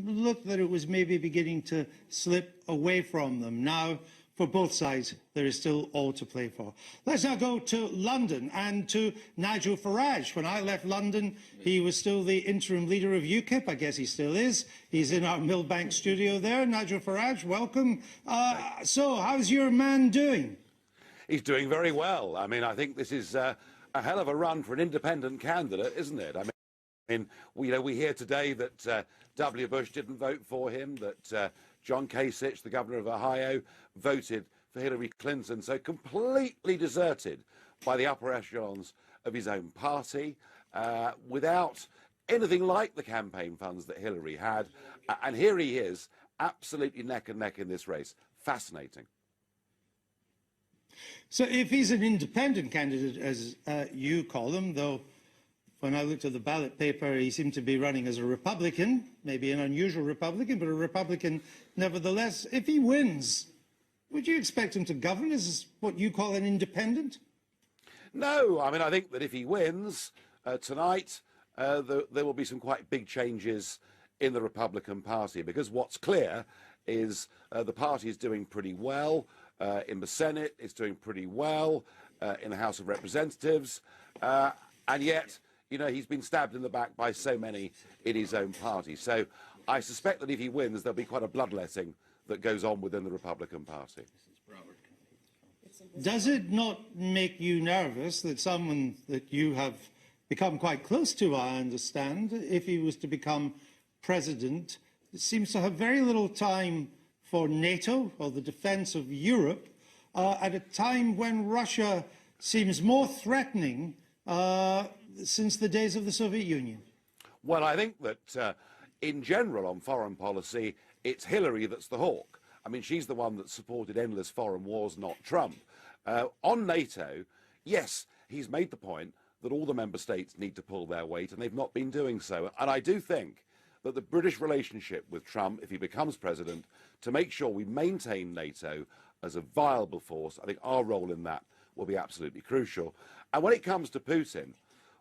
looked that it was maybe beginning to slip away from them. Now, for both sides, there is still all to play for. Let's now go to London and to Nigel Farage. When I left London, he was still the interim leader of UKIP. I guess he still is. He's in our Millbank studio there. Nigel Farage, welcome. So, how's your man doing? He's doing very well. I mean, I think this is a hell of a run for an independent candidate, isn't it? I mean, we hear today that W. Bush didn't vote for him, that John Kasich, the governor of Ohio, voted for Hillary Clinton, so completely deserted by the upper echelons of his own party, without anything like the campaign funds that Hillary had. And here he is, absolutely neck and neck in this race. Fascinating. So if he's an independent candidate, as you call him, though when I looked at the ballot paper, he seemed to be running as a Republican, maybe an unusual Republican, but a Republican nevertheless. If he wins, would you expect him to govern as what you call an independent? No, I mean, I think that if he wins tonight, there will be some quite big changes in the Republican Party, because what's clear is the party is doing pretty well in the Senate, it's doing pretty well in the House of Representatives, and yet, you know, he's been stabbed in the back by so many in his own party. So I suspect that if he wins, there'll be quite a bloodletting that goes on within the Republican Party. Does it not make you nervous that someone that you have become quite close to, I understand, if he was to become president, seems to have very little time for NATO or the defense of Europe at a time when Russia seems more threatening since the days of the Soviet Union? Well, I think that in general on foreign policy, it's Hillary that's the hawk. I mean, she's the one that supported endless foreign wars, not Trump. On NATO, yes, he's made the point that all the member states need to pull their weight, and they've not been doing so. And I do think that the British relationship with Trump, if he becomes president, to make sure we maintain NATO as a viable force, I think our role in that will be absolutely crucial. And when it comes to Putin,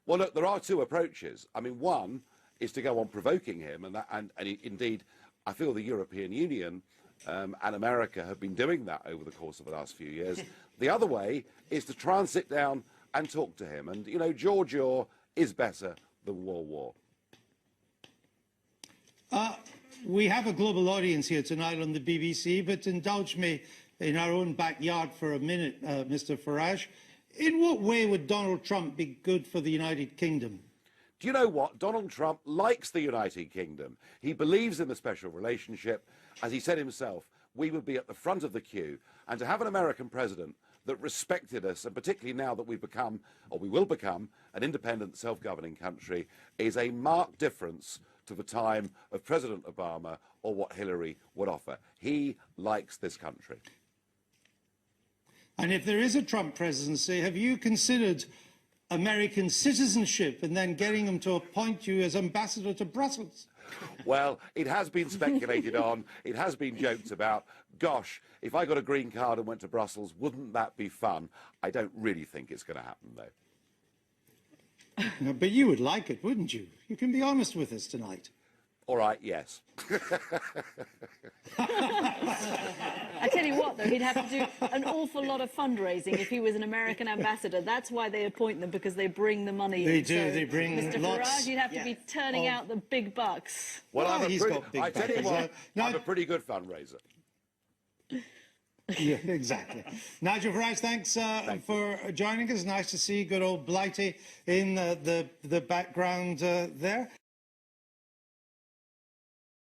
well, look, there are two approaches. I mean, one is to go on provoking him, and indeed, I feel the European Union and America have been doing that over the course of the last few years. The other way is to try and sit down and talk to him. And, you know, George Orr is better than World War. We have a global audience here tonight on the BBC, but indulge me in our own backyard for a minute, Mr. Farage. In what way would Donald Trump be good for the United Kingdom? Do you know what? Donald Trump likes the United Kingdom. He believes in the special relationship. As he said himself, we would be at the front of the queue. And to have an American president that respected us, and particularly now that we've become, or we will become, an independent, self-governing country, is a marked difference to the time of President Obama or what Hillary would offer. He likes this country. And if there is a Trump presidency, have you considered American citizenship and then getting them to appoint you as ambassador to Brussels? Well, it has been speculated on, it has been joked about. Gosh, if I got a green card and went to Brussels, wouldn't that be fun? I don't really think it's going to happen, though. No, but you would like it, wouldn't you? You can be honest with us tonight. All right, yes. I tell you what, though, he'd have to do an awful lot of fundraising if he was an American ambassador. That's why they appoint them, because they bring the money They in. do, So, they bring Mr. lots. Farage, you'd have to be turning out the big bucks. Well, Well, he's got big I tell you backers. what, Now- I'm a pretty good fundraiser. Yeah, exactly. Nigel Farage, thanks for joining us. Nice to see good old Blighty in the background there.